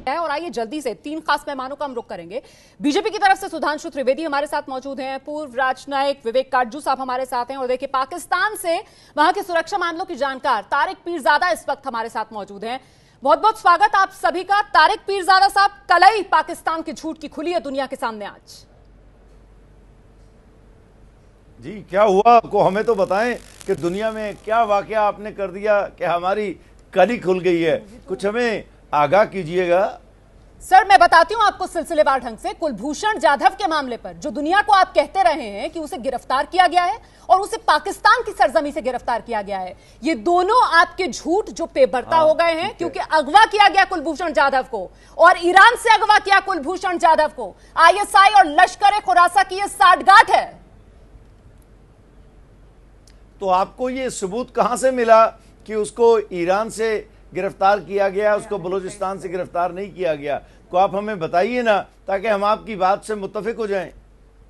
और आइए जल्दी से 3 खास मेहमानों का हम रुख करेंगे। बीजेपी की तरफ से सुधांशु त्रिवेदी हमारे साथ मौजूद हैं, पूर्व राजनायक विवेक काटजू साहब हमारे साथ हैं, और देखिए पाकिस्तान से वहां के सुरक्षा मामलों की जानकार तारिक पीरजादा इस वक्त हमारे साथ मौजूद हैं। बहुत बहुत स्वागत आप सभी का। तारिक पीरजादा साहब, कल ही पाकिस्तान की झूठ की खुली है दुनिया के सामने आज। जी क्या हुआ आपको हमें तो बताएं कि दुनिया में क्या वाकया आपने कर दिया कि हमारी कली खुल गई है, कुछ हमें आगाह कीजिएगा। सर मैं बताती हूं आपको सिलसिलेवार ढंग से। कुलभूषण जाधव के मामले पर जो दुनिया को आप कहते रहे हैं कि उसे गिरफ्तार किया गया है और उसे पाकिस्तान की सरजमी से गिरफ्तार किया गया है, ये दोनों आपके झूठ जो पेबरता हो गए हैं, क्योंकि अगवा किया गया कुलभूषण जाधव को और ईरान से अगवा किया कुलभूषण जाधव को। आईएसआई और लश्कर खुरासा की यह साठगांठ है। तो आपको ये सबूत कहां से मिला कि उसको ईरान से गिरफ्तार किया गया, उसको बलूचिस्तान से गिरफ्तार नहीं किया गया? को आप हमें बताइए ना, ताकि हम आपकी बात से मुत्तफिक हो जाएं।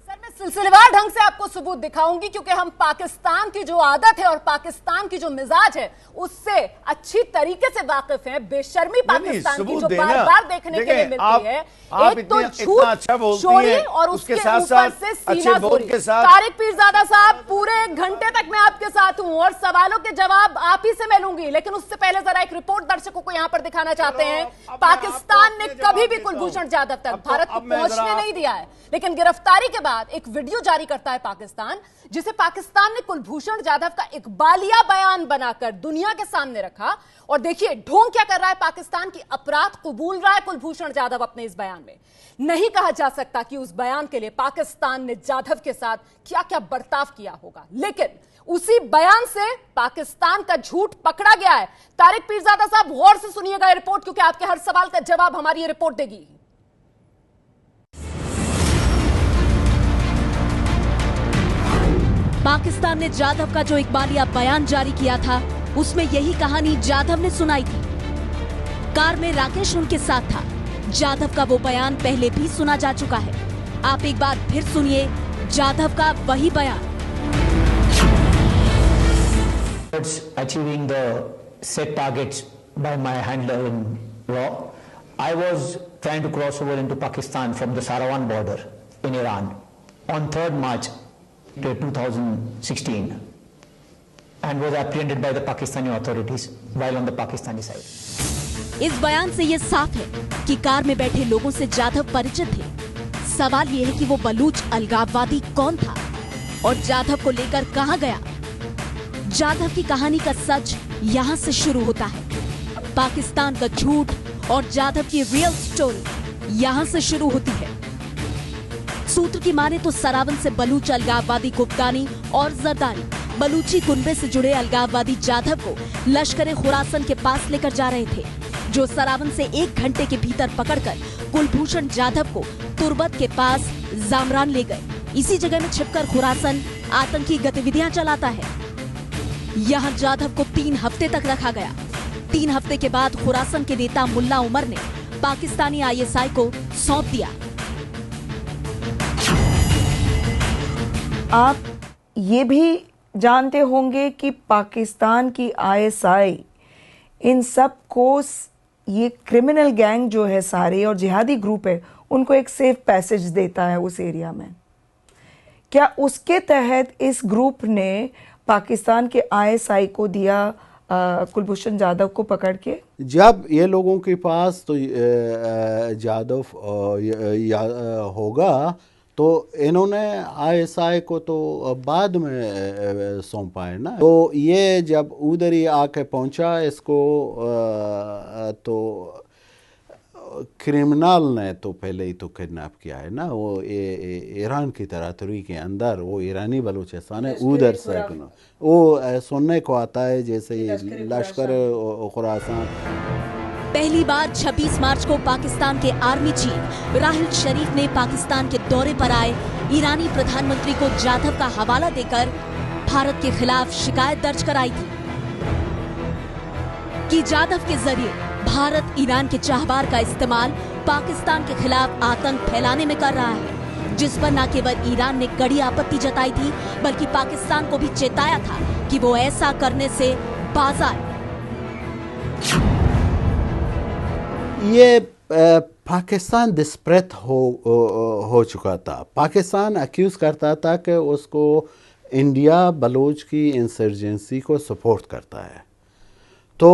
सर मैं सिलसिलेवार ढंग से आपको सबूत दिखाऊंगी, क्योंकि हम पाकिस्तान की जो आदत है और पाकिस्तान की जो मिजाज है उससे अच्छी तरीके से वाकिफ हैं। बेशर्मी पाकिस्तान की जो बार बार देखने के लिए मिलती है। आप एक तो इतना अच्छा बोलती हैं और उसके साथ ऊपर साथ से अच्छे बोल के साथ। तारिक पीरजादा साहब, पूरे 1 घंटे तक मैं आपके साथ हूं और सवालों के जवाब आप ही से मिलूंगी, लेकिन उससे पहले जरा एक रिपोर्ट दर्शकों को यहां पर दिखाना चाहते हैं। पाकिस्तान ने कभी भी कुलभूषण जाधव तक भारत को पहुंचने नहीं दिया है, लेकिन गिरफ्तारी के बाद एक वीडियो जारी करता है पाकिस्तान, जिसे पाकिस्तान ने कुलभूषण जाधव का इकबालिया बयान बनाकर दुनिया के सामने रखा। और देखिए ढोंग क्या कर रहा है पाकिस्तान की, अपराध कबूल रहा है कुलभूषण जाधव अपने इस बयान में। नहीं कहा जा सकता कि उस बयान के लिए पाकिस्तान ने जाधव के साथ क्या क्या बर्ताव किया होगा, लेकिन उसी बयान से पाकिस्तान का झूठ पकड़ा गया है। तारिक पीरजादा साहब गौर से सुनिएगा ये रिपोर्ट, क्योंकि आपके हर सवाल का जवाब हमारी ये रिपोर्ट देगी। पाकिस्तान ने जाधव का जो इकबालिया बयान जारी किया था, उसमें यही कहानी जाधव ने सुनाई थी। कार में राकेश उनके साथ था। जाधव का वो बयान पहले भी सुना जा चुका है। आप एक बार फिर सुनिए जाधव का वही बयान। Achieving the set targets by my handler in law, I was trying to cross over into Pakistan from the Sarawan border in Iran on 3rd March 2016 and was apprehended by the Pakistani authorities while on the Pakistani side. इस बयान से ये साफ है कि car में बैठे लोगों से जाधव परिचित थे। सवाल ये है कि वो बलूच अलगाववादी कौन था और जाधव को लेकर कहां गया। जाधव की कहानी का सच यहाँ से शुरू होता है। पाकिस्तान का झूठ और जाधव की रियल स्टोरी यहाँ से शुरू होती है। सूत्र की माने तो सरावन से बलूच अलगाववादी कुप्तानी और जरदारी बलूची कुनबे से जुड़े अलगाववादी जाधव को लश्कर खुरासन के पास लेकर जा रहे थे, जो सरावन से 1 घंटे के भीतर पकड़कर कुलभूषण जाधव को तुर्बत के पास जामरान ले गए। इसी जगह में छिपकर खुरासन आतंकी गतिविधियां चलाता है। यहाँ जाधव को 3 हफ्ते तक रखा गया। 3 हफ्ते के बाद खुरासन के नेता मुल्ला उमर ने पाकिस्तानी आईएसआई को सौंप दिया। आप ये भी जानते होंगे कि पाकिस्तान की आईएसआई इन सब को, ये क्रिमिनल गैंग जो है सारे और जिहादी ग्रुप है, उनको एक सेफ पैसेज देता है उस एरिया में। क्या उसके तहत इस ग्रुप ने पाकिस्तान के आईएसआई को दिया कुलभूषण जाधव को पकड़ के? जब ये लोगों के पास तो जाधव होगा तो इन्होंने आईएसआई को तो बाद में सौंपा है ना। तो ये जब उधर ही आके पहुंचा, इसको तो क्रिमिनल ने तो पहले ही तो किडनैप किया है ना। वो ईरान की टेरिटरी के अंदर, वो ईरानी बलूचिस्तान है, उधर से वो सुनने को आता है जैसे लश्कर खुरासान। पहली बार 26 मार्च को पाकिस्तान के आर्मी चीफ राहिल शरीफ ने पाकिस्तान के दौरे पर आए ईरानी प्रधानमंत्री को जाधव का हवाला देकर भारत के खिलाफ शिकायत दर्ज कराई थी कि जाधव के जरिए भारत ईरान के चाहवार का इस्तेमाल पाकिस्तान के खिलाफ आतंक फैलाने में कर रहा है, जिस पर न केवल ईरान ने कड़ी आपत्ति जताई थी, बल्कि पाकिस्तान को भी चेताया था कि वो ऐसा करने से बाज आए। ये पाकिस्तान डिस्परेट हो चुका था। पाकिस्तान अक्यूज़ करता था कि उसको इंडिया बलूच की इंसर्जेंसी को सपोर्ट करता है, तो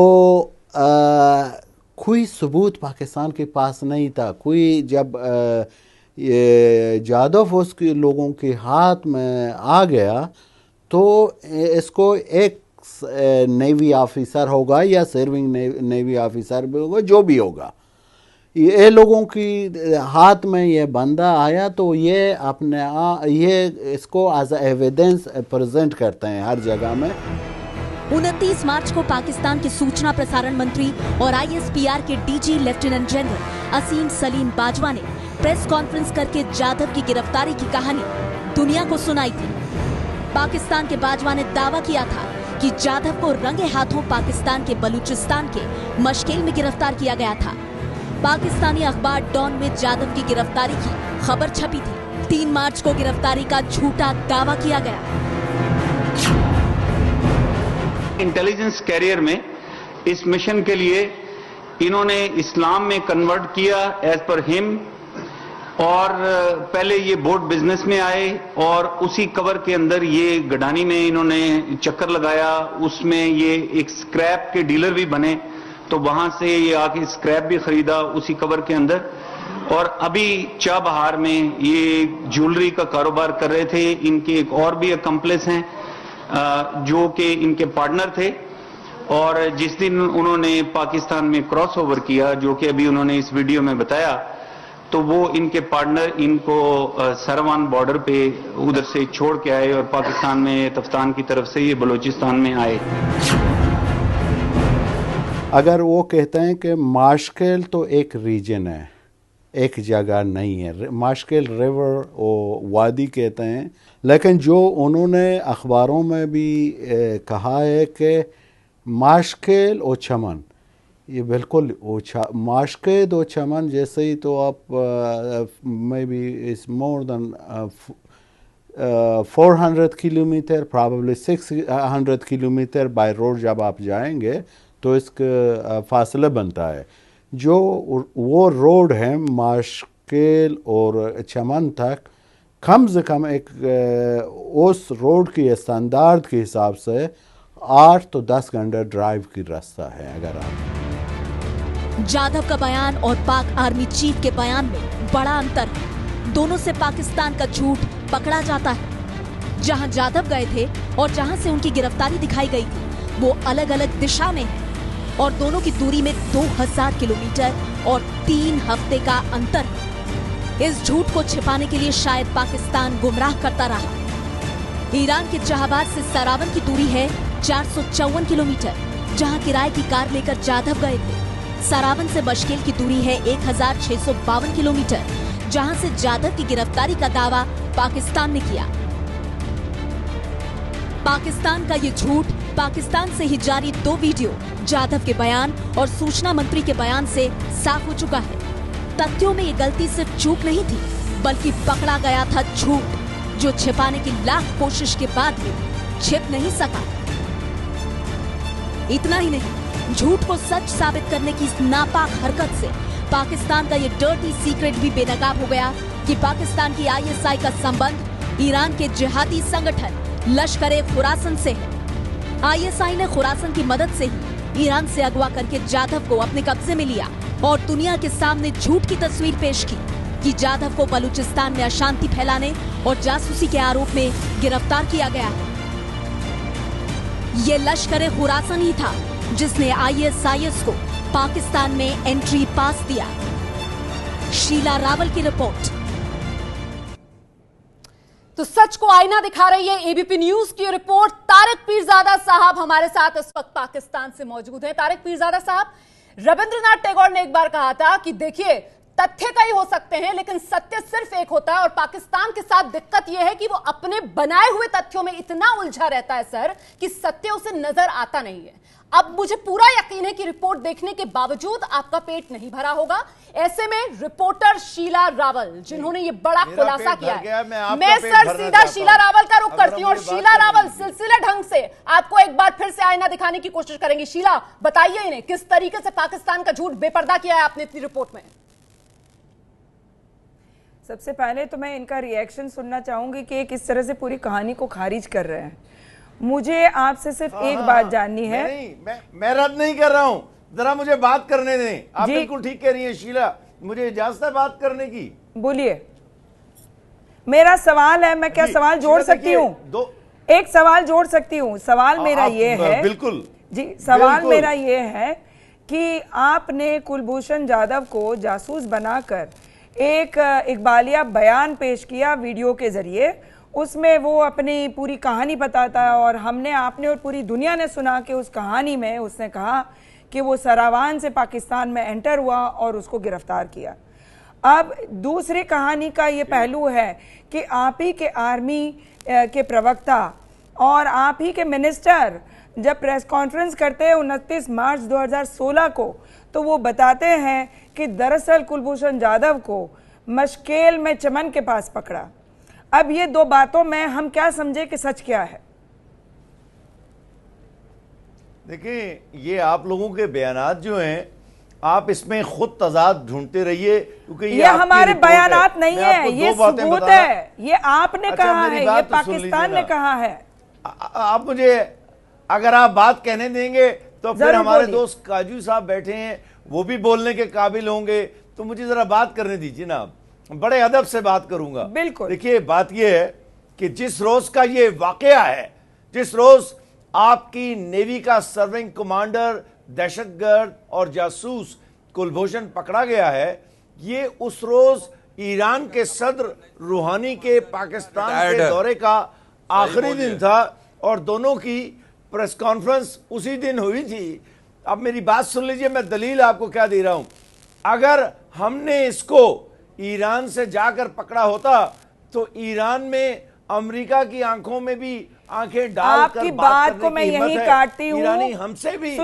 कोई सबूत पाकिस्तान के पास नहीं था। कोई जब ये जादव उसके लोगों के हाथ में आ गया तो इसको एक नेवी ऑफिसर होगा या सर्विंग नेवी ऑफिसर भी होगा, जो भी होगा, ये लोगों की हाथ में ये बंदा आया तो ये ये इसको एज एविडेंस प्रेजेंट करते हैं हर जगह में। 29 मार्च को पाकिस्तान के सूचना प्रसारण मंत्री और आईएसपीआर के डीजी लेफ्टिनेंट जनरल असीम सलीम बाजवा ने प्रेस कॉन्फ्रेंस करके जाधव की गिरफ्तारी की कहानी दुनिया को सुनाई थी। पाकिस्तान के बाजवा ने दावा किया था कि जाधव को रंगे हाथों पाकिस्तान के बलूचिस्तान के मशकेल में गिरफ्तार किया गया था। पाकिस्तानी अखबार डॉन में जाधव की गिरफ्तारी की खबर छपी थी। 3 मार्च को गिरफ्तारी का झूठा दावा किया गया। इंटेलिजेंस कैरियर में इस मिशन के लिए इन्होंने इस्लाम में कन्वर्ट किया एज पर हिम, और पहले ये बोट बिजनेस में आए और उसी कवर के अंदर ये गडानी में इन्होंने चक्कर लगाया, उसमें ये एक स्क्रैप के डीलर भी बने, तो वहां से ये आके स्क्रैप भी खरीदा उसी कवर के अंदर, और अभी चाबहार में ये ज्वेलरी का कारोबार कर रहे थे। इनके एक और भी अकम्प्लिस हैं जो कि इनके पार्टनर थे, और जिस दिन उन्होंने पाकिस्तान में क्रॉस ओवर किया, जो कि अभी उन्होंने इस वीडियो में बताया, तो वो इनके पार्टनर इनको सरवान बॉर्डर पे उधर से छोड़ के आए और पाकिस्तान में तफ्तान की तरफ से ये बलूचिस्तान में आए। अगर वो कहते हैं कि माशकेल तो एक रीजन है, एक जगह नहीं है, माशकेल रिवर और वादी कहते हैं, लेकिन जो उन्होंने अखबारों में भी कहा है कि माशकेल और चमन, ये बिल्कुल माशकेल और चमन जैसे ही, तो आप may be is more than 400 kilometre, probably 600 kilometre by road जब आप जाएंगे तो इसका फासला बनता है। जो वो रोड है माशकेल और चमन तक, कम से कम एक उस रोड की स्टैंडर्ड के हिसाब से 8 तो 10 घंटे ड्राइव की रास्ता है। अगर आप जाधव का बयान और पाक आर्मी चीफ के बयान में बड़ा अंतर है। दोनों से पाकिस्तान का झूठ पकड़ा जाता है। जहां जाधव गए थे और जहां से उनकी गिरफ्तारी दिखाई गई थी, वो अलग अलग दिशा में है और दोनों की दूरी में 2000 किलोमीटर और 3 हफ्ते का अंतर है। इस झूठ को छिपाने के लिए शायद पाकिस्तान गुमराह करता रहा। ईरान के जहाबाज से सरावन की दूरी है 454 किलोमीटर, जहां किराए की कार लेकर जाधव गए थे। सरावन से मशकेल की दूरी है 1652 किलोमीटर, जहां से जाधव की गिरफ्तारी का दावा पाकिस्तान ने किया। पाकिस्तान का ये झूठ, पाकिस्तान से ही जारी 2 वीडियो, जाधव के बयान और सूचना मंत्री के बयान से साफ हो चुका है। तथ्यों में ये गलती सिर्फ चूक नहीं थी, बल्कि पकड़ा गया था झूठ, जो छिपाने की लाख कोशिश के बाद भी छिप नहीं सका। इतना ही नहीं, झूठ को सच साबित करने की इस नापाक हरकत से पाकिस्तान का ये डर्टी सीक्रेट भी बेनकाब हो गया कि पाकिस्तान की आईएसआई का संबंध ईरान के जिहादी संगठन लश्कर-ए-खुरासन से है। आईएसआई ने खुरासन की मदद से ही ईरान से अगवा करके जाधव को अपने कब्जे में लिया और दुनिया के सामने झूठ की तस्वीर पेश की कि जाधव को बलूचिस्तान में अशांति फैलाने और जासूसी के आरोप में गिरफ्तार किया गया है। ये लश्कर-ए-खुरासन ही था जिसने आईएसआईएस को पाकिस्तान में एंट्री पास दिया। शीला रावल की रिपोर्ट। तो सच को आईना दिखा रही है एबीपी न्यूज की रिपोर्ट। तारिक पीरजादा साहब हमारे साथ इस वक्त पाकिस्तान से मौजूद हैं। तारिक पीरजादा साहब, रविंद्रनाथ टैगोर ने एक बार कहा था कि देखिए, तथ्य कई हो सकते हैं लेकिन सत्य सिर्फ एक होता है, और पाकिस्तान के साथ दिक्कत यह है कि वो अपने बनाए हुए तथ्यों में इतना उलझा रहता है सर कि सत्य उसे नजर आता नहीं है। अब मुझे पूरा यकीन है कि रिपोर्ट देखने के बावजूद आपका पेट नहीं भरा होगा। ऐसे में रिपोर्टर शीला रावल, जिन्होंने ये बड़ा खुलासा किया है, मैं सर सीधा शीला रावल का रुख करती हूँ और शीला रावल सिलसिले ढंग से आपको एक बार फिर से आईना दिखाने की कोशिश करेंगे। शीला, बताइए इन्हें किस तरीके से पाकिस्तान का झूठ बेपर्दा किया है आपने इतनी रिपोर्ट में। सबसे पहले तो मैं इनका रिएक्शन सुनना चाहूंगी कि ये किस तरह से पूरी कहानी को खारिज कर रहे हैं। मुझे आपसे सिर्फ एक बात जाननी है। मैं रद्द नहीं कर रहा हूं, जरा मुझे बात करने दें। आप बिल्कुल ठीक कह रही हैं शीला, मुझे इजाजत है बात करने की। बोलिए, मेरा सवाल है, मैं क्या सवाल जोड़ सकती हूँ? एक सवाल जोड़ सकती हूँ। सवाल मेरा ये है, बिल्कुल जी, सवाल मेरा ये है कि आपने कुलभूषण जाधव को जासूस बनाकर एक इकबालिया बयान पेश किया वीडियो के जरिए। उसमें वो अपनी पूरी कहानी बताता है और आपने और पूरी दुनिया ने सुना कि उस कहानी में उसने कहा कि वो सरावान से पाकिस्तान में एंटर हुआ और उसको गिरफ्तार किया। अब दूसरी कहानी का ये पहलू है कि आप ही के आर्मी के प्रवक्ता और आप ही के मिनिस्टर जब प्रेस कॉन्फ्रेंस करते हैं 29 मार्च 2016 को, तो वो बताते हैं कि दरअसल कुलभूषण जाधव को मशकेल में चमन के पास पकड़ा। अब ये दो बातों में हम क्या समझे कि सच क्या है? देखिए, ये आप लोगों के बयानात जो हैं, आप इसमें खुद तजाद ढूंढते रहिए, क्योंकि ये हमारे बयानात नहीं है, ये सबूत है। ये आपने कहा है, ये पाकिस्तान ने कहा है। आप मुझे, अगर आप बात कहने देंगे तो फिर हमारे दोस्त काजू साहब बैठे हैं, वो भी बोलने के काबिल होंगे, तो मुझे जरा बात करने दीजिए ना। बड़े अदब से बात करूंगा। बिल्कुल। देखिए, बात यह है कि जिस रोज का ये वाकया है, जिस रोज आपकी नेवी का सर्विंग कमांडर, दहशतगर्द और जासूस कुलभूषण पकड़ा गया है, ये उस रोज ईरान के सदर रूहानी के पाकिस्तान के दौरे का आखिरी दिन था और दोनों की प्रेस कॉन्फ्रेंस उसी दिन हुई थी। अब मेरी बात सुन लीजिए, मैं दलील आपको क्या दे रहा हूं। अगर हमने इसको ईरान से जाकर पकड़ा होता तो ईरान में अमेरिका की आंखों में भी आंखें डालकर आपकी बात को मैं यही काटती हूँ। ईरानी हमसे भी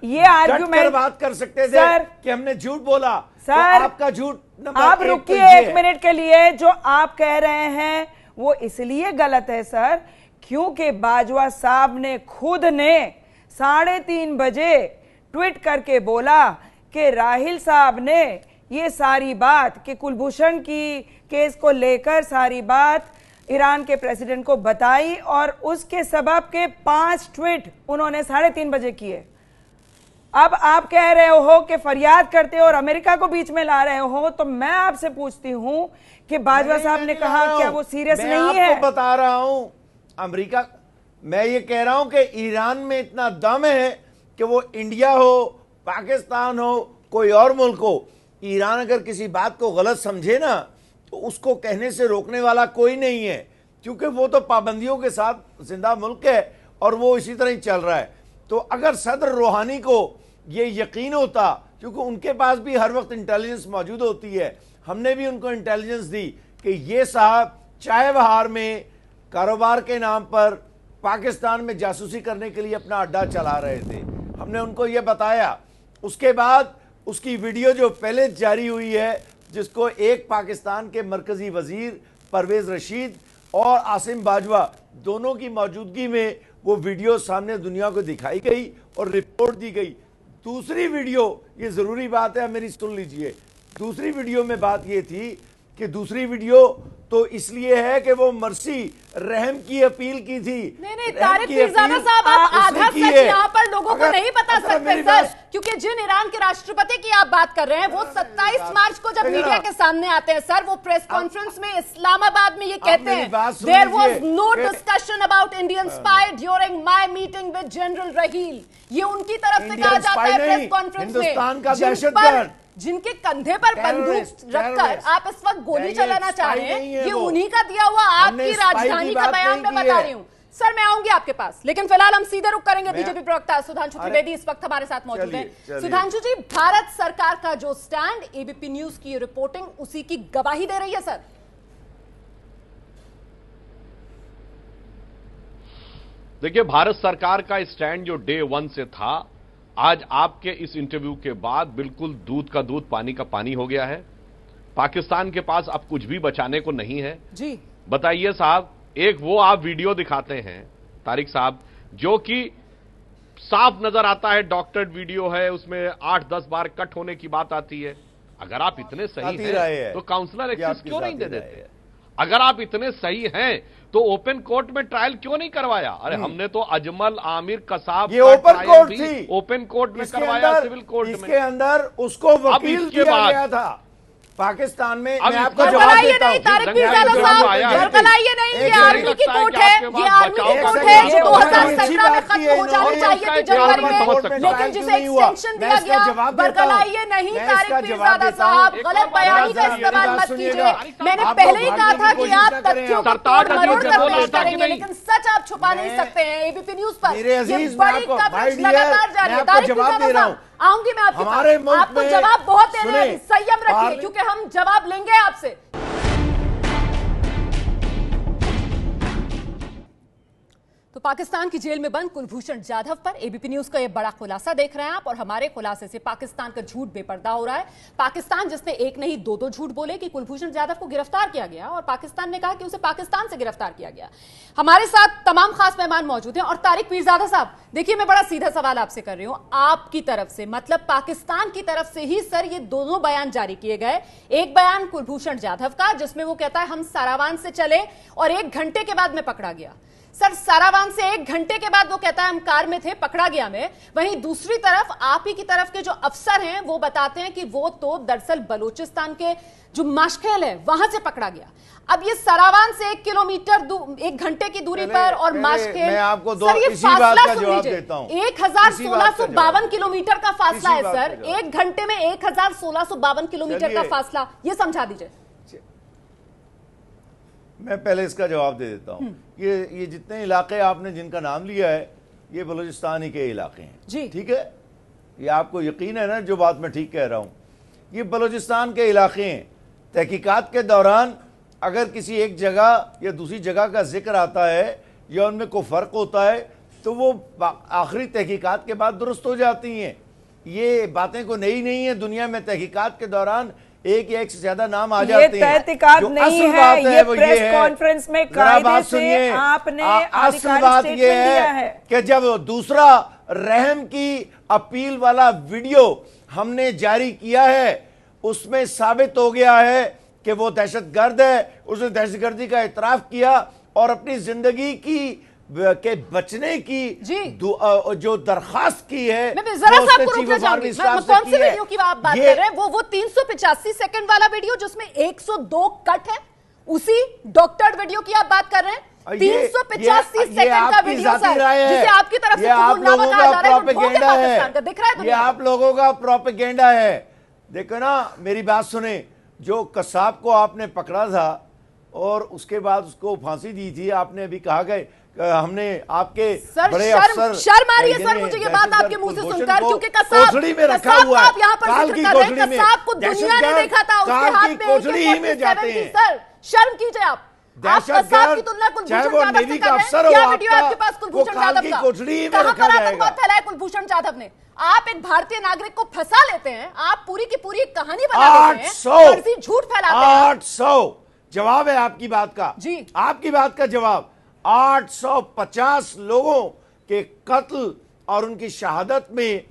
ये आर्गुमेंट बात कर सकते थे कि हमने झूठ बोला। सर, तो आपका झूठ आप रुकिए एक मिनट के लिए। जो आप कह रहे हैं वो इसलिए गलत है सर, क्योंकि बाजवा साहब ने खुद ने 3:30 बजे ट्वीट करके बोला कि राहिल साहब ने ये सारी बात कि कुलभूषण की केस को लेकर सारी बात ईरान के प्रेसिडेंट को बताई और उसके सबब के 5 ट्वीट उन्होंने 3:30 बजे किए। अब आप कह रहे हो कि फरियाद करते हो और अमेरिका को बीच में ला रहे हो, तो मैं आपसे पूछती हूं कि बाजवा साहब ने कहा क्या वो सीरियस नहीं है? मैं बता रहा हूं अमेरिका, मैं ये कह रहा हूं कि ईरान में इतना दम है कि वो इंडिया हो, पाकिस्तान हो, कोई और मुल्क हो, ईरान अगर किसी बात को गलत समझे ना तो उसको कहने से रोकने वाला कोई नहीं है, क्योंकि वो तो पाबंदियों के साथ जिंदा मुल्क है और वो इसी तरह ही चल रहा है। तो अगर सदर रूहानी को ये यकीन होता, क्योंकि उनके पास भी हर वक्त इंटेलिजेंस मौजूद होती है, हमने भी उनको इंटेलिजेंस दी कि ये साहब चाय बहार में कारोबार के नाम पर पाकिस्तान में जासूसी करने के लिए अपना अड्डा चला रहे थे, हमने उनको ये बताया। उसके बाद उसकी वीडियो जो पहले जारी हुई है, जिसको एक पाकिस्तान के मरकजी वजीर परवेज रशीद और आसिम बाजवा दोनों की मौजूदगी में वो वीडियो सामने दुनिया को दिखाई गई और रिपोर्ट दी गई। दूसरी वीडियो, ये जरूरी बात है, मेरी सुन लीजिए। दूसरी वीडियो में बात ये थी कि दूसरी वीडियो तो इसलिए है कि वो मर्सी रहम की अपील की थी। नहीं तारिक पीरजादा साहब, आप आधा सच यहाँ पर लोगों को नहीं बता सकते सर, क्योंकि जिन ईरान के राष्ट्रपति की आप बात कर रहे हैं वो 27 मार्च को जब मीडिया के सामने आते हैं सर, वो प्रेस कॉन्फ्रेंस में इस्लामाबाद में ये कहते हैं there was no discussion about Indian spy during my meeting with general Raheel. ये उनकी तरफ से कहा जाता है प्रेस कॉन्फ्रेंस में, जिनके कंधे पर बंदूक रखकर आप इस वक्त गोली चलाना चाह रहे हैं, ये उन्हीं का दिया हुआ आपकी राजधानी का बयान मैं बता रही हूँ। सर मैं आऊंगी आपके पास, लेकिन फिलहाल हम सीधे रुक करेंगे। बीजेपी प्रवक्ता सुधांशु त्रिवेदी इस वक्त हमारे साथ मौजूद हैं। सुधांशु जी, भारत सरकार का जो स्टैंड, एबीपी न्यूज की रिपोर्टिंग उसी की गवाही दे रही है सर। देखिए, भारत सरकार का स्टैंड जो डे 1 से था, आज आपके इस इंटरव्यू के बाद बिल्कुल दूध का दूध पानी का पानी हो गया है। पाकिस्तान के पास अब कुछ भी बचाने को नहीं है जी। बताइए साहब, एक वो आप वीडियो दिखाते हैं तारिक साहब, जो कि साफ नजर आता है डॉक्टर्ड वीडियो है, उसमें 8-10 बार कट होने की बात आती है। अगर आप इतने सही आती राय है हैं तो काउंसलर कि एक्सेस आपकी क्यों नहीं दे साथी राय देते? है। अगर आप इतने सही हैं तो ओपन कोर्ट में ट्रायल क्यों नहीं करवाया? अरे हमने तो अजमल आमिर कसाब ये का ओपन ट्रायल कोर्ट भी थी, ओपन कोर्ट में इसके करवाया, अंदर- सिविल कोर्ट में। इसके अंदर उसको वकील इसके दिया बाद- गया था पाकिस्तान में। अब मैं इसके आपको बाद- जवाब बरगलाइए देता नहीं हूं। तारिक जंग पीरजादा में साहब, आया है। बरगलाइए नहीं, एक ये जगह आर्मी की लगता है कोर्ट कि है, आपके ये पास आर्मी बचाव की का कोर्ट कोई है रास्ता जो नहीं है। 2017 में बात की खत्म हो जानी इन्होंने, चाहिए थी इसका जनवरी जवाब में, समझ सकता हूं। लेकिन जिसे नहीं हुआ। एक्सटेंशन मैं दिया इसका गया। जवाब देता हूं। बरगलाइए नहीं मैं तारिक इसका पीरजादा जवाब देता हूं। साहब, एक गलत और बात बयानी का जरा मेरी इस्तेमाल बात मत सुनिएगा। कीजिए। मैंने आप पहले लोग ही कहा भागने था की कि कोशिश आप न करें। तथ्यों को सरताज तोड़ अजीज मरोड़ ने कर बोला पेश था कि करेंगे, नहीं। लेकिन सच आप छुपा नहीं मैं- सकते हैं। एबीपी न्यूज पर मेरे ये अजीज, मैं बड़ी आपको- कवरेज my dear, लगातार जारी मैं है। आपको तारिक जवाब पीरजादा दे रहा साहब, हूं। आऊंगी मैं आपके हमारे पास। मुल्क आपको में- जवाब बहुत देने हैं, सुने, संयम रखिए पार्लियामेंट- क्योंकि हम जवाब लेंगे आपसे। तो पाकिस्तान की जेल में बंद कुलभूषण जाधव पर एबीपी न्यूज का यह बड़ा खुलासा देख रहे हैं आप, और हमारे खुलासे से पाकिस्तान का झूठ बेपर्दा हो रहा है। पाकिस्तान जिसने एक नहीं दो झूठ बोले कि कुलभूषण जाधव को गिरफ्तार किया गया, और पाकिस्तान ने कहा कि उसे पाकिस्तान से गिरफ्तार किया गया। हमारे साथ तमाम खास मेहमान मौजूद हैं। और तारिक पीरजादा साहब, देखिए मैं बड़ा सीधा सवाल आपसे कर रही हूं, आपकी तरफ से, मतलब पाकिस्तान की तरफ से ही सर ये दोनों बयान जारी किए गए। एक बयान कुलभूषण जाधव का जिसमें वो कहता है हम सारावान से चले और 1 घंटे के बाद में पकड़ा गया। सर, सारावान से 1 घंटे के बाद वो कहता है हम कार में थे, पकड़ा गया मैं। वहीं दूसरी तरफ आप ही की तरफ के जो अफसर हैं वो बताते हैं कि वो तो दरअसल बलूचिस्तान के जो माशखेल है वहां से पकड़ा गया। अब ये सारावान से 1 किलोमीटर 1 घंटे की दूरी पर और माशखेल, मैं आपको सर ये इसी बात फासला का सुन जवाब लीजिए, देता हूं। 11,1652 किलोमीटर का फासला इसी है बात सर। का जवाब। 1 घंटे में 11,1652 किलोमीटर का चलिए। फासला, ये समझा दीजिए। मैं पहले इसका जवाब दे देता हूं। ये जितने इलाके आपने जिनका नाम लिया है ये बलूचिस्तान ही के इलाके हैं जी। ठीक है, ये आपको यकीन है ना जो बात मैं ठीक कह रहा हूं। ये बलूचिस्तान के इलाके हैं। तहकीकात के दौरान अगर किसी एक जगह या दूसरी जगह का जिक्र आता है या उनमें कोई फ़र्क होता है तो वो आखिरी तहकीकात के बाद दुरुस्त हो जाती हैं। ये बातें को नई नहीं है, दुनिया में तहकीकात के दौरान एक या एक से ज्यादा नाम आ जाते हैं। तहकीकात जो नहीं असल है, बात ये वो प्रेस है। कॉन्फ्रेंस में जरा कायदे बात से सुनिए। आपने असल आधिकारिक बात ये स्टेटमेंट दिया है है कि जब दूसरा रहम की अपील वाला वीडियो हमने जारी किया है उसमें साबित हो गया है कि वो दहशतगर्द है, उसने दहशतगर्दी का इतराफ किया और अपनी जिंदगी के बचने की जो दरखास्त की है। मैं जरा सा आपको रोकना चाहूंगी। मैं कौन से वीडियो की आप बात कर रहे हैं? वो 385 सेकंड वाला वीडियो जिसमें 102 कट है, उसी डॉक्टर्ड वीडियो की आप बात कर रहे हैं? 385 सेकंड का वीडियो सर, जिसे आपकी तरफ से कबूलनामा कहा जा रहा है, जो ठोक है पाकिस्तान का, दिख रहा है ये दुनिया को। आप लोगों का प्रोपेगेंडा है। देखो ना, मेरी बात सुने, जो कसाब को आपने पकड़ा था और उसके बाद उसको फांसी दी थी, आपने अभी कहा गए हमने आपके बड़े अफसर, शर्म आ रही है सर मुझे ये बात आपके मुंह से सुनकर, क्योंकि कोठड़ी में रखा हुआ है, आप यहाँ पर काल जिक्र की कर रहे हैं, कोठड़ी में, कसाब को दुनिया ने देखा था, उसके काल हाथ की में कोठड़ी ही में जाते AK-47 हैं। सर, शर्म कीजिए आप कसाब की तुलना चाहे कुलभूषण वो जाधव से नेवी कर का रहे हैं। अफसर हो क्या वीडियो आपके पास आपका, वो कुलभूषण काल जाधव की का? कोठड़ी में कहां रखा पर जाएगा। आतंकवाद फैलाया कुलभूषण जाधव ने? आप एक भारतीय नागरिक को फंसा लेते हैं, आप पूरी की पूरी कहानी बना देते हैं, फर्जी झूठ फैलाते हैं। 800 जवाब है आपकी बात का जी, आपकी बात का जवाब। 850 लोगों के कत्ल और उनकी शहादत में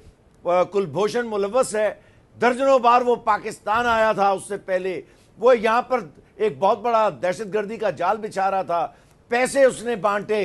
कुलभूषण मुलव्वस है। दर्जनों बार वो पाकिस्तान आया था, उससे पहले वो यहां पर एक बहुत बड़ा दहशतगर्दी का जाल बिछा रहा था, पैसे उसने बांटे,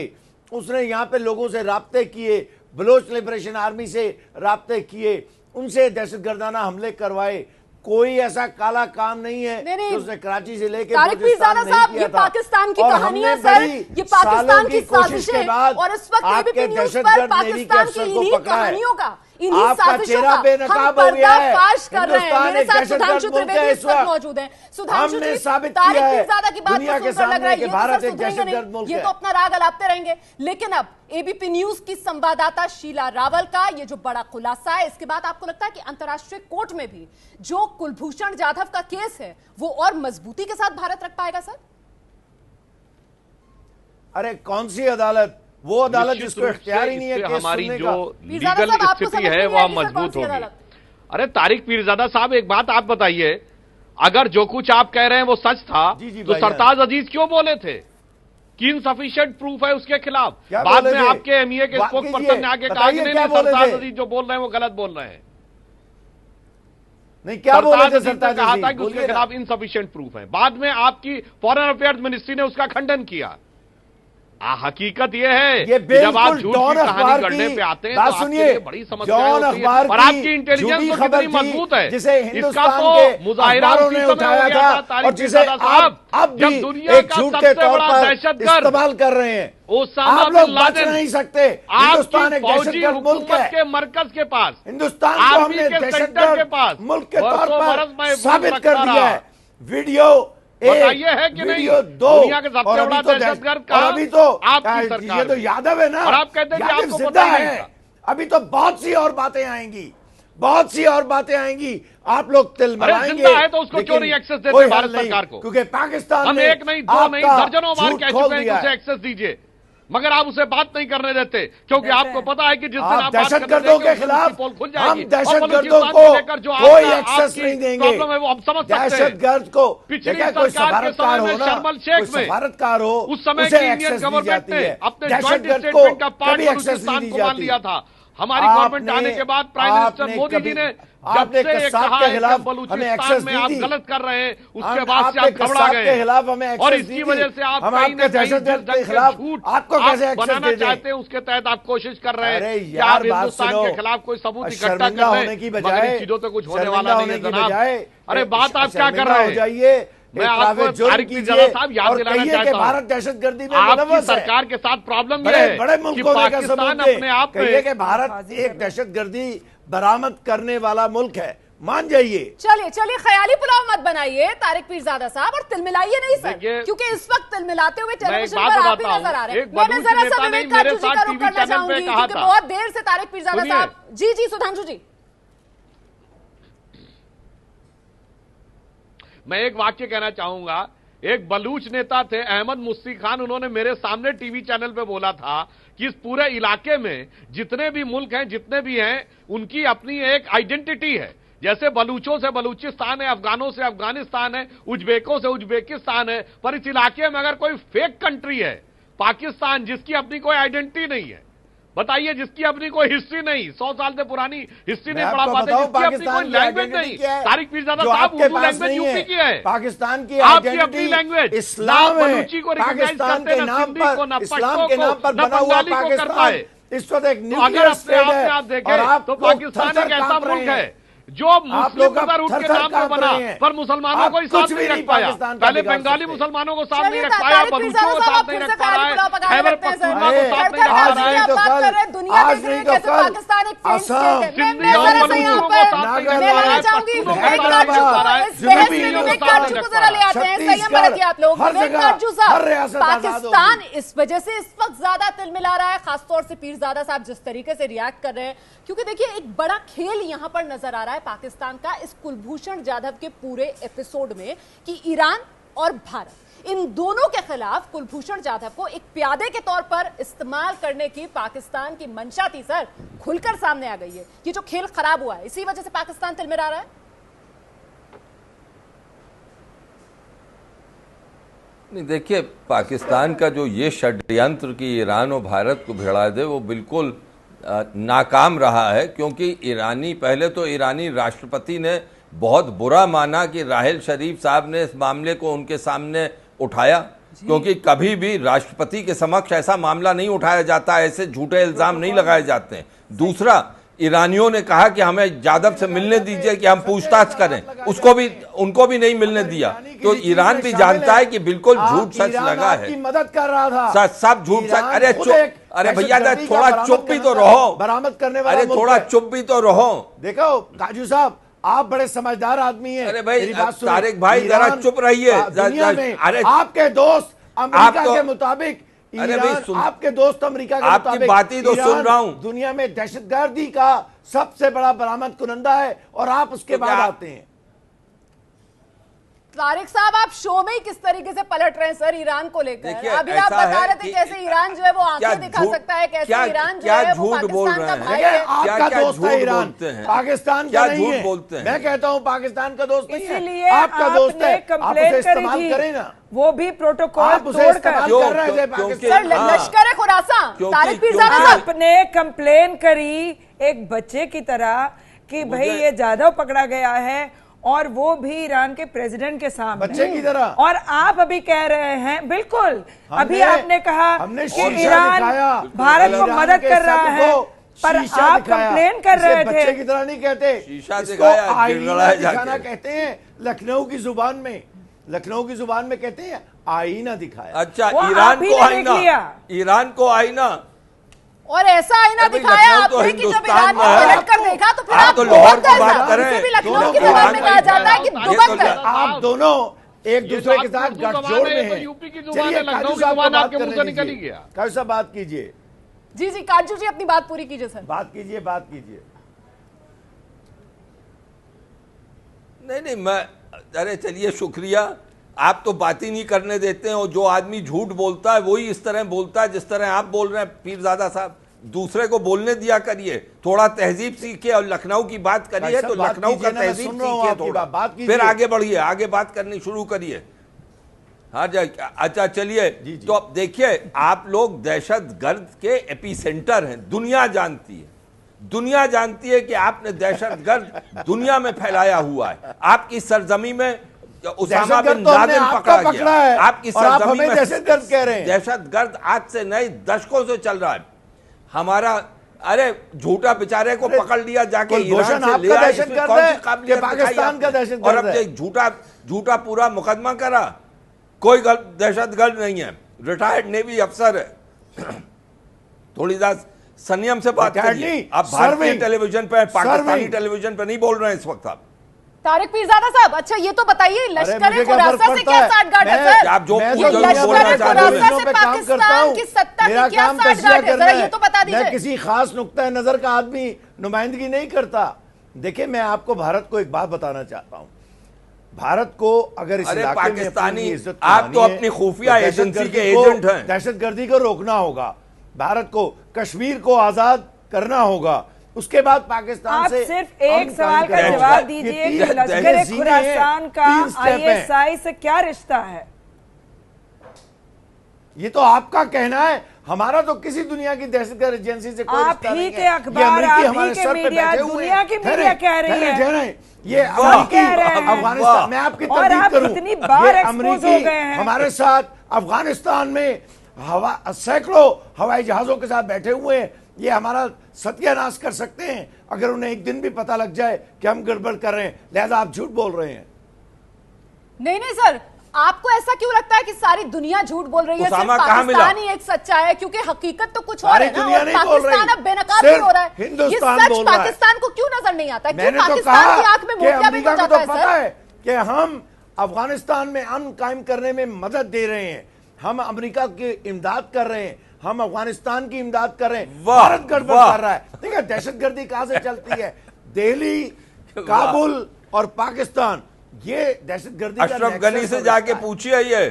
उसने यहां पे लोगों से राब्ते किए, बलोच लिबरेशन आर्मी से राब्ते किए, उनसे दहशतगर्दाना हमले करवाए। कोई ऐसा काला काम नहीं है जो उसने कराची से लेकर तारिक पीरजादा साहब, ये पाकिस्तान की कहानी है सर, ये पाकिस्तान की साजिश है, और इस वक्त एबीपी न्यूज पर पाकिस्तान की इन्हीं कहानियों का, इन्हीं साजिशों का हम पर्दाफाश कर रहे हैं। मेरे साथ सुधांशु त्रिवेदी इस वक्त मौजूद हैं। सुधांशु जी, तारिक पीरजादा की बात को सुनकर लग रहा है ये तो सर सुधरेंगे नहीं, ये तो अपना राग अलापते रहेंगे। लेकिन अब एबीपी न्यूज की संवाददाता शीला रावल का ये जो बड़ा खुलासा है, इसके बाद आपको लगता है कि अंतर्राष्ट्रीय कोर्ट में भी जो कुलभूषण जाधव का केस है वो और मजबूती के साथ भारत रख पाएगा सर? अरे कौन सी अदालत? वो अदालत जिसको इख्तियार ही नहीं है केस हमारी सुनने जो का। लीगल स्थिति है वह मजबूत होगी। अरे तारिक पीरजादा साहब, एक बात आप बताइए, अगर जो कुछ आप कह रहे हैं वो सच था तो सरताज अजीज क्यों बोले थे कि इनसफिशिएंट प्रूफ है उसके खिलाफ? बाद में आपके एमईए के स्पोक पर्सन ने आके कहा कि नहीं सरताज अजीज जो बोल रहे हैं वो गलत बोल रहे हैं। नहीं, क्या बोले थे सरताज ने कहा था कि उसके खिलाफ इनसफिशिएंट प्रूफ है। बाद में आपकी फॉरेन अफेयर्स मिनिस्ट्री ने उसका खंडन किया। हकीकत यह है कि जब आप झूठ की कहानी गढ़ने पे आते हैं तो आपके लिए बड़ी समस्या होती है, और आपकी इंटेलिजेंस तो कितनी मजबूत है इसका तो मुजाहिरा उसी समय हो गया था और जिसे आप जब दुनिया का सबसे बड़ा दहशतगर्द इस्तेमाल कर रहे हैं, आप लोग बच नहीं सकते। हिंदुस्तान एक दहशतगर्द मुल्क है के मरकज के पास, हिंदुस्तान को हमने दहशतगर्द मुल्क के तौर पर साबित कर दिया है। वीडियो बताइए है कि नहीं, दुनिया के सबसे बड़ा दहशतगर्द का अभी तो आपकी सरकार, ये तो यादव है ना, और आप कहते हैं कि आपको जिंदा पता नहीं है। था। अभी तो बहुत सी और बातें आएंगी, बहुत सी और बातें आएंगी। आप लोग तिल मिलाएंगे, जिंदा है तो उसको क्यों नहीं एक्सेस देते भारत सरकार को? क्योंकि पाकिस्तान हम ने एक नहीं, दो नहीं, दर्जनों बार कह चुके हैं कि उसे एक्सेस दीजिए, मगर आप उसे बात नहीं करने देते, क्योंकि आपको पता है कि जिस दिन आप दहशतगर्दों के खिलाफ हम दहशतगर्दों को कोई एक्सेस नहीं देंगे। हम समझ सकते हैं। दहशतगर्द को पिछली कोई सरकार के समय में शर्मल शेख में सफारतकार हो, उस समय की इंडियन गवर्नमेंट ने अपने जॉइंट स्टेटमेंट का पार्ट बलूचिस्तान को मान लिया था। हमारी गवर्नमेंट आने के बाद प्राइम मिनिस्टर मोदी जी ने जब से ये कहा है कि बलूचिस्तान में आप गलत कर रहे हैं, उसके बाद से आप घबरा गए, और इसकी वजह से आप कहीं न कहीं झूठ आपको कैसे बनाना चाहते हैं उसके तहत आप कोशिश कर रहे हैं कि आप हिंदुस्तान के खिलाफ कोई सबूत इकट्ठा कर रहे, मगर इन चीजों से कुछ होने वाला नहीं है जनाब। अरे बात आप क्या कर रहे हैं? मैं आपको तारिक पीरजादा साहब याद दिलाना चाहता हूं, भारत दहशतगर्दी में आपकी सरकार के साथ प्रॉब्लम यह है बड़े कि मुल्कों पाकिस्तान अपने आप में कि भारत एक दहशतगर्दी बरामद करने वाला मुल्क है, मान जाइए। चलिए चलिए, ख्याली पुलाव मत बनाइए तारिक पीरजादा साहब, और तिलमिलाइए नहीं सर, क्योंकि इस वक्त तिलमिलाते हुए टेलीविजन पर आप ही नजर आ रहे हैं। मैं जरा सा विवेक काटजू जी का रुख करना चाहूंगी, क्योंकि बहुत देर से तारिक पीरजादा साहब। जी जी सुधांशु जी, मैं एक वाक्य कहना चाहूंगा। एक बलूच नेता थे अहमद मुस्ती खान, उन्होंने मेरे सामने टीवी चैनल पे बोला था कि इस पूरे इलाके में जितने भी मुल्क हैं, जितने भी हैं, उनकी अपनी एक आइडेंटिटी है। जैसे बलूचों से बलूचिस्तान है, अफगानों से अफगानिस्तान है, उज्बेकों से उज्बेकिस्तान है, पर इस इलाके में अगर कोई फेक कंट्री है पाकिस्तान, जिसकी अपनी कोई आइडेंटिटी नहीं है, बताइए, जिसकी अपनी कोई हिस्ट्री नहीं, 100 साल से पुरानी हिस्ट्री नहीं पढ़ा पाते, जिसकी अपनी कोई लैंग्वेज नहीं। तारिक पीरजादा साहब, उर्दू लैंग्वेज यूपी की है, पाकिस्तान की आपकी अपनी लैंग्वेज इस्लाम है, बलूची को रिकॉग्नाइज करते हैं, ना सिंधी को, ना इस्लाम के नाम पर ना बना हुआ बंगाली को करता है। इस वक्त एक तो अगर अपने आप में आप देखें तो पाकिस्तान एक ऐसा मुल्क है जो मुस्लिम ब्रदरहुड के नाम पर बना, पर मुसलमानों को साथ नहीं रख पाया। पहले बंगाली मुसलमानों को साथ नहीं रख पाया, बलूचों को साथ नहीं रख पा रहा है, खैबर पख्तूनख्वा को साथ नहीं रख पा रहा है, सिंधी और बलूचों को साथ नहीं रख पा रहा है, पख्तूनों को साथ नहीं रख पा रहा है, पाकिस्तान इस वजह से इस वक्त ज्यादा तिलमिला रहा है, खासतौर से पीरजादा साहब जिस तरीके से रिएक्ट कर रहे हैं, क्योंकि देखिए एक बड़ा खेल यहां पर नजर आ रहा है पाकिस्तान का इस कुलभूषण जाधव के पूरे एपिसोड में, कि ईरान और भारत इन दोनों के खिलाफ कुलभूषण जाधव को एक प्यादे के तौर पर इस्तेमाल करने की पाकिस्तान की मंशा थी सर, खुलकर सामने आ गई है। ये जो खेल खराब हुआ है, इसी वजह से पाकिस्तान तिलमिला रहा है। नहीं, देखिए, पाकिस्तान का जो ये षड्यंत्र कि ईरान और भारत को भिड़ा दे, वो बिल्कुल नाकाम रहा है, क्योंकि पहले तो ईरानी राष्ट्रपति ने बहुत बुरा माना कि राहेल शरीफ साहब ने इस मामले को उनके सामने उठाया, क्योंकि कभी भी राष्ट्रपति के समक्ष ऐसा मामला नहीं उठाया जाता, ऐसे झूठे इल्जाम नहीं लगाए जाते हैं। दूसरा, ईरानियों ने कहा कि हमें जाधव से मिलने दीजिए कि हम पूछताछ करें, उनको भी नहीं मिलने दिया। तो ईरान भी जानता है कि बिल्कुल झूठ सच लगा है, मदद कर रहा था, सब झूठ सच। अरे भैया, थोड़ा चुप भी तो रहो, बरामद करने वाला अरे थोड़ा चुप भी तो रहो। देखो काजू साहब, आप बड़े समझदार आदमी हैं। अरे भाई तारिक भाई, जरा चुप रहिए। अरे आपके दोस्त अमेरिका के मुताबिक, अरे भाई आपके दोस्त अमेरिका के मुताबिक, आपकी बात ही तो सुन रहा हूं, दुनिया में दहशतगर्दी का सबसे बड़ा बरामद कुनंदा है, और आप उसके बाद आते हैं। तारिक साहब, आप शो में ही किस तरीके से पलट रहे हैं सर ईरान को लेकर? अभी आप बता रहे थे कैसे ईरान जो है वो आंखें दिखा सकता है, कैसे ईरान जो है वो पाकिस्तान का भाई है। आपका दोस्त है ईरान, पाकिस्तान का नहीं है। मैं कहता हूँ पाकिस्तान का दोस्त नहीं है, आपका दोस्त है, आप उसे इस्तेमाल करें ना। वो भी प्रोटोकॉल तोड़कर लश्कर खुरासान, तारिक पीरजादा साहब आपने कंप्लेन करी एक बच्चे की तरह कि भाई ये जाधव पकड़ा गया है और वो भी ईरान के प्रेसिडेंट के सामने बच्चे की तरह। और आप अभी कह रहे हैं, बिल्कुल अभी आपने कहा कि ईरान भारत को मदद कर रहा है, पर आप कंप्लेन कर रहे थे। बच्चे की तरह नहीं कहते, शीशा इसको दिखाया, आईना दिखाना जाके। कहते हैं। लखनऊ की जुबान में कहते हैं आईना दिखाया। अच्छा, वो ईरान आप ही को ने देख आईना, लिया। ईरान को आईना, और ऐसा आईना अभी दिखाया लखनऊ तो आपने कि जब हिंदुस्तान ईरान में को है। पलट कर देखा तो फिर आप आप तो लाहौर दुबक की कर बात ना। करें। इसे भी लखनऊ दोनों की को जबान ईरान में का कहा जाता है कि ये दुबक तो कर। आप दोनों एक दूसरे के साथ ये गठजोड़ में हैं। यूपी की जुबान चलिए है, लखनऊ काजू की साहब को जुबान बात आपके मुंह से करने निकल ही दीजिए। गया। काजू साहब बात कीजिए, जी जी काजू जी अपनी बात पूरी कीजिए सर। बात कीजिए। नहीं मैं, अरे चलिए शुक्रिया, आप तो बात ही नहीं करने देते हैं। और जो आदमी झूठ बोलता है वही इस तरह बोलता है जिस तरह आप बोल रहे हैं। पीरजादा साहब, दूसरे को बोलने दिया करिए, थोड़ा तहजीब सीखिए और लखनऊ की बात करिए तो लखनऊ का तहजीब सीखिए थोड़ा, फिर आगे बढ़िए, आगे बात करनी शुरू करिए। हाँ जी, अच्छा चलिए। तो अब देखिए, आप लोग दहशतगर्द के एपिसेंटर हैं, दुनिया जानती है कि आपने दहशतगर्द दुनिया में फैलाया हुआ है। आपकी सरजमी में उसामा बिन लादेन पकड़ा गया, आपकी सरजमी में दहशतगर्द कह रहे हैं। दहशतगर्द आज से नए दशकों से चल रहा है हमारा। अरे झूठा बेचारे को पकड़ लिया जाके ईरान से ले आए, इसमें कौन सी काबिलियत पाकिस्तान का दिखाई आपने? और अब ये झूठा पूरा मुकदमा करा। कोई दहशतगर्द नहीं है, रिटायर्ड नेवी अफसर है। थोड़ी सा संयम से बात करिए। आप भारतीय टेलीविजन पे, पाकिस्तानी टेलीविजन पे नहीं बोल रहे हैं इस वक्त आप। तारिक पीरजादा साहब, अच्छा ये तो बताइए, लश्कर खुरासा से क्या साठगांठ है सर? आप जो लश्कर खुरासा से पाकिस्तान की सत्ता की क्या साठगांठ है, जरा ये तो बता दीजिए। मैं किसी खास नुक्ता नजर का आदमी नुमाइंदगी नहीं करता। देखिए, मैं आपको भारत को एक बात बताना चाहता हूं। भारत को अगर इस इलाके में पाकिस्तानी, आप तो अपनी खुफिया एजेंसी के एजेंट हैं। दहशतगर्दी को रोकना होगा, भारत को कश्मीर को आजाद करना होगा, उसके बाद पाकिस्तान आप से सिर्फ एक सवाल का जवाब दीजिए कि लश्कर खुरासान का आईएसआई से क्या रिश्ता है? ये तो आपका कहना है, हमारा तो किसी दुनिया की दहशतगर्द एजेंसी से कोई आप ही के अखबार, आप ही के मीडिया, दुनिया की मीडिया कह रही है। ये अफगानिस्तान में आपकी तकलीफ करूं, इतनी बार एक्सपोज हो गए हैं। हमारे साथ अफगानिस्तान में सैकड़ों हवाई जहाजों के साथ बैठे हुए हैं। ये हमारा सत्यानाश कर सकते हैं अगर उन्हें एक दिन भी पता लग जाए कि हम गड़बड़ कर रहे हैं। लिहाजा आप झूठ बोल रहे हैं। नहीं सर, आपको ऐसा क्यों लगता है कि सारी दुनिया झूठ बोल रही है? सिर्फ पाकिस्तान ही एक सच्चा है, क्योंकि हकीकत तो कुछ और है ना। और पाकिस्तान अब बेनकाब ही हो रहा है। ये सच पाकिस्तान को क्यों नजर नहीं आता? क्यों पाकिस्तान की आंख में मोतियाबिंद हो जाता है सर? कि हम अफगानिस्तान में अमन कायम करने में मदद दे रहे हैं, हम अमेरिका की इमदाद कर रहे हैं, हम अफगानिस्तान की इमदाद कर रहे हैं। भारत गड़बड़ कर रहा है। देखिए, दहशतगर्दी कहां से चलती है? दिल्ली, काबुल और पाकिस्तान, ये दहशतगर्दी। अशरफ गनी से जाके पूछिए। ये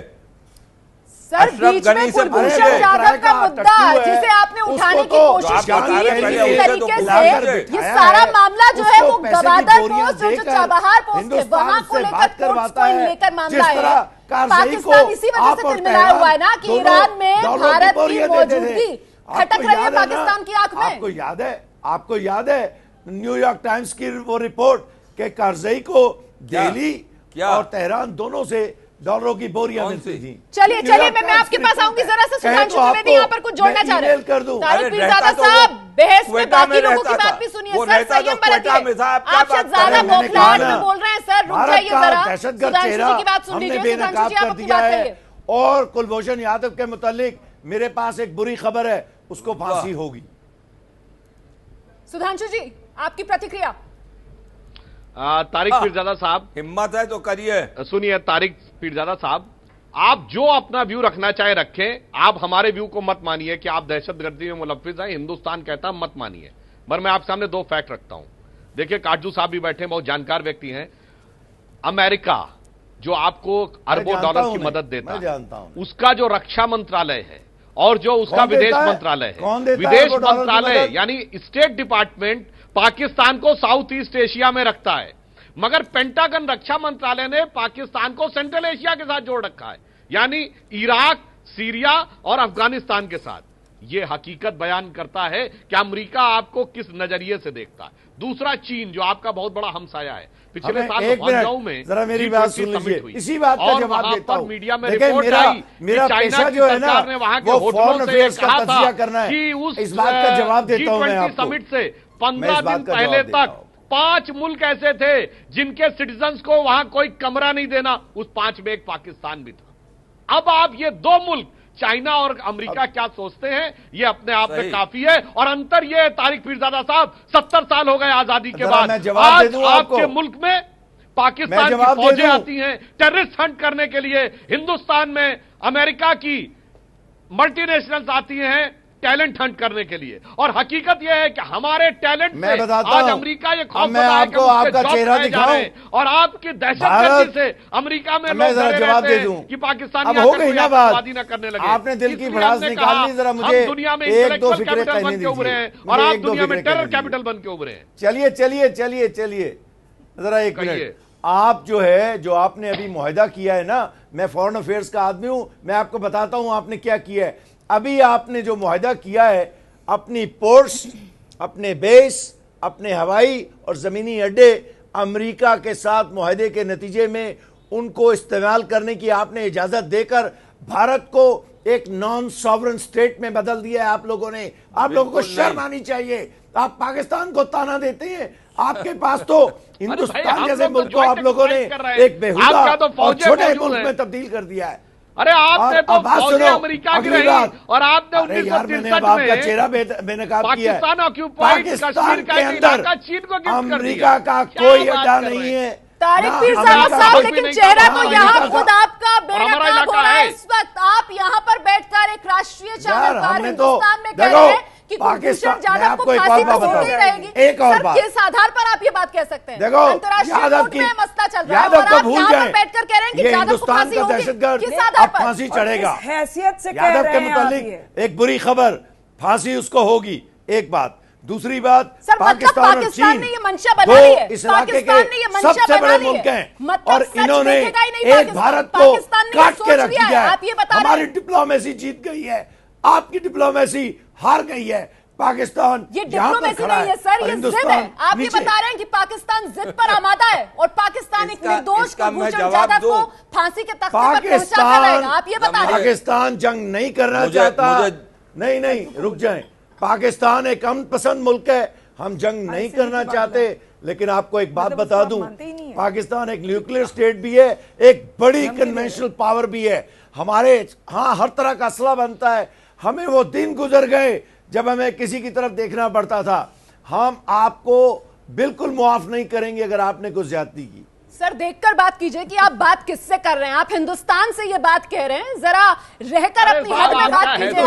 सर, बीच में कुलभूषण जाधव का मुद्दा जिसे आपने उठाने की कोशिश की किसी तरीके से, ये सारा मामला जो है वो गवादर पोस्ट जो चाबहार पोस्ट है वहां को लेकर मामला है। पाकिस्तान इसी वजह से तिलमिलाया हुआ है ना कि ईरान में भारत की मौजूदगी खटक रही है पाकिस्तान की आंख में। आपको याद है न्यूयॉर्क टाइम्स की वो रिपोर्ट के कारज़ई को दिल्ली और तेहरान दोनों से डॉलरों की बोरियां मिलती थी। चलिए मैं आपके पास आऊंगी, जरा सा सुधांशु द्विवेदी यहाँ पर कुछ जोड़ना चाह रहे हैं। तारिक पीरजादा साहब, बहस में बाकी लोगों की बात भी सुनिए सर, संयम बरतिए। आप शायद ज्यादा बौखलाहट में बोल रहे हैं सर, रुक जाइए जरा। सुधांशु जी की बात सुन लीजिए। सुधांशु जी, आप अपनी बात करिए। और कुलभूषण यादव के मुतालिक मेरे पास एक बुरी खबर है, उसको फांसी होगी। सुधांशु जी, आपकी प्रतिक्रिया। तारिक पीरजादा साहब, हिम्मत है तो करिए। सुनिए तारिक पीरजादा साहब, आप जो अपना व्यू रखना चाहे रखें, आप हमारे व्यू को मत मानिए कि आप दहशतगर्दी में मुलव्विस हैं। हिंदुस्तान कहता मत मानिए। पर मैं आपके सामने दो फैक्ट रखता हूं। देखिए, काटजू साहब भी बैठे हैं, बहुत जानकार व्यक्ति हैं। अमेरिका जो आपको अरबों डॉलर की मदद देता है, उसका जो रक्षा मंत्रालय है और जो उसका विदेश मंत्रालय है, विदेश मंत्रालय यानी स्टेट डिपार्टमेंट पाकिस्तान को साउथ ईस्ट एशिया में रखता है, मगर पेंटागन रक्षा मंत्रालय ने पाकिस्तान को सेंट्रल एशिया के साथ जोड़ रखा है, यानी इराक, सीरिया और अफगानिस्तान के साथ। ये हकीकत बयान करता है कि अमेरिका आपको किस नजरिए से देखता है। दूसरा, चीन जो आपका बहुत बड़ा हमसाया है, पिछले साल हांगकांग में जरा मेरी बात सुन लीजिए, इसी बात का जवाब देता हूं। मीडिया में रिपोर्ट आई मेरा पेशा जो है ना वो फॉरेन अफेयर्स का तजिया करना है, कि उस इस बात का जवाब देता हूं मैं आपको। समिट से 15 दिन पहले तक 5 मुल्क ऐसे थे जिनके सिटीजन्स को वहां कोई कमरा नहीं देना, उस 5 में एक पाकिस्तान भी था। अब आप ये 2 मुल्क चाइना और अमेरिका क्या सोचते हैं, ये अपने आप में काफी है। और अंतर ये है तारिक पीरजादा साहब, 70 साल हो गए आजादी के बाद, आज आपके मुल्क में पाकिस्तान की फौजें आती हैं टेररिस्ट हंट करने के लिए, हिंदुस्तान में अमेरिका की मल्टीनेशनल्स आती हैं टैलेंट हंट करने के लिए। और हकीकत यह है कि हमारे टैलेंट मैं से आज अमेरिका ये खौफ बना है कि आपका चेहरा दिखाऊं और आपकी दहशतगर्दी से अमेरिका में लोग डरे जवाब दे दूं कि पाकिस्तान अब हो गई ना बात, न करने लगे। आपने दिल की भड़ास निकाल ली, जरा मुझे दुनिया में एक दो फिक्रें कैपिटल कहने बन के उभरे हैं दीजिए और आप दुनिया में टेरर कैपिटल बन के उभरे हैं। चलिए चलिए चलिए चलिए जरा एक मिनट, आप जो है जो आपने अभी मुआहदा किया है ना, मैं फॉरेन अफेयर्स का आदमी हूं, मैं आपको बताता हूं आपने क्या किया है। अभी आपने जो मुआहदा किया है अपनी पोर्ट्स, अपने बेस, अपने हवाई और ज़मीनी अड्डे अमेरिका के साथ मुआहदे के नतीजे में उनको इस्तेमाल करने की आपने इजाज़त देकर भारत को एक नॉन सॉवरन स्टेट में बदल दिया है आप लोगों ने। आप लोगों को शर्म आनी चाहिए। आप पाकिस्तान को ताना देते हैं, आपके पास तो हिंदुस्तान जैसे मुल्क को आप लोगों ने एक बेहुदा और छोटे मुल्क में तब्दील कर दिया है। अरे आपने तो फौजें अमेरिका की रही और आपने 1963 में चेहरा बेनकाब किया है। पाकिस्तान के अंदर अमेरिका का कोई अड्डा नहीं है। तारिक पीरजादा साहब, लेकिन चेहरा तो यहाँ खुद आपका बेनकाब हो रहा है इस वक्त। आप यहाँ पर बैठकर एक राष्ट्रीय चैनल पर हिंदुस्तान में कह रहे हैं कि कुलभूषण जाधव को फांसी तो होती रहेगी। एक और बात, किस आधार पर आप ये बात कह सकते हैं? देखो, अंतर्राष्ट्रीय कोर्ट में मसला चल रहा है और आप यहाँ पर बैठकर कह रहे हैं कि जाधव को फांसी होगी। किस आधार पर? फांसी चढ़ेगा हैसियत से यादव के मुतालिक एक बुरी खबर, फांसी उसको होगी। एक बात, दूसरी बात, पाकिस्तान और चीन ने ये मंशा बना ली है, इस इलाके के सबसे बड़े मुल्क हैं और इन्होंने एक भारत को काट के रख दिया है। हमारी डिप्लोमेसी जीत गई है, आपकी डिप्लोमेसी हार गई है। पाकिस्तान ये डिप्लोमेसी नहीं है सर, ये जिद है। आप ये बता रहे हैं कि पाकिस्तान जिद पर आमादा है और पाकिस्तान एक निर्दोष कुलभूषण जाधव को फांसी के तख्ते पर पहुंचा करेगा। आप ये बता रहे हैं पाकिस्तान जंग नहीं करना चाहता। नहीं, रुक जाएं। पाकिस्तान एक अमन पसंद मुल्क है, हम जंग नहीं करना चाहते। लेकिन आपको एक बात बता दूं, पाकिस्तान एक न्यूक्लियर स्टेट भी है, एक बड़ी कन्वेंशनल पावर भी है। हमारे हर तरह का असला बनता है। हमें वो दिन गुजर गए जब हमें किसी की तरफ देखना पड़ता था। हम आपको बिल्कुल मुआफ नहीं करेंगे अगर आपने कुछ ज्यादती की। सर देखकर बात कीजिए कि आप बात किससे कर रहे हैं। आप हिंदुस्तान से ये बात कह रहे हैं, जरा रहकर अपनी हद में बात कीजिए।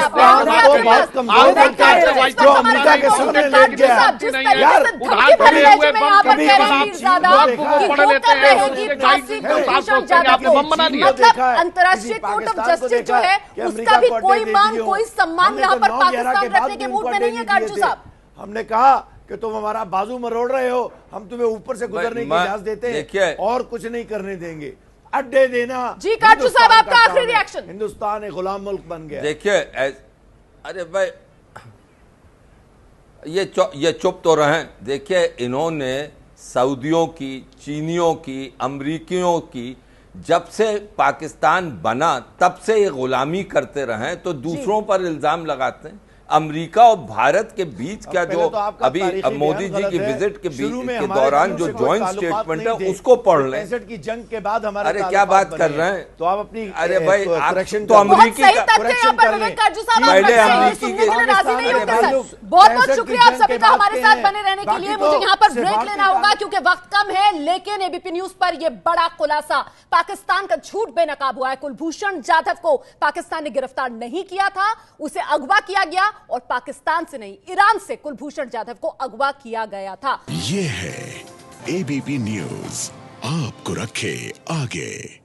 मतलब अंतर्राष्ट्रीय कोर्ट ऑफ जस्टिस जो है उसका भी कोई मान कोई सम्मान यहाँ पर पाकिस्तान रखने के मूड में नहीं है। काटजू साहब, हमने कहा कि तुम हमारा बाजू मरोड़ रहे हो, हम तुम्हें ऊपर से गुजरने की इजाजत देते हैं और कुछ नहीं करने देंगे। अड्डे देना। जी काटजू साहब, आपका आखिरी रिएक्शन। हिंदुस्तान एक गुलाम मुल्क बन गया। देखिए अरे भाई ये चुप तो रहें। देखिए इन्होंने सऊदियों की, चीनियों की, अमरीकियों की, जब से पाकिस्तान बना तब से ये गुलामी करते रहे, तो दूसरों पर इल्जाम लगाते हैं। अमेरिका और भारत के बीच का जो अभी मोदी जी की विजिट के दौरान जो ज्वाइंट स्टेटमेंट है उसको पढ़ लें। 65 की जंग के बाद हमारे अरे क्या बात कर रहे हैं, तो आप अपनी अरे भाई करेक्शन तो अमेरिकी का पहले अमेरिकी के बहुत बहुत शुक्रिया आप सभी का हमारे साथ बने रहने के लिए। मुझे यहाँ पर ब्रेक लेना होगा क्योंकि वक्त कम है, लेकिन एबीपी न्यूज पर यह बड़ा खुलासा, पाकिस्तान का झूठ बेनकाब हुआ है। कुलभूषण जाधव को पाकिस्तान ने गिरफ्तार नहीं किया था, उसे अगवा किया गया और पाकिस्तान से नहीं ईरान से कुलभूषण जाधव को अगवा किया गया था। ये है एबीपी न्यूज, आपको रखे आगे।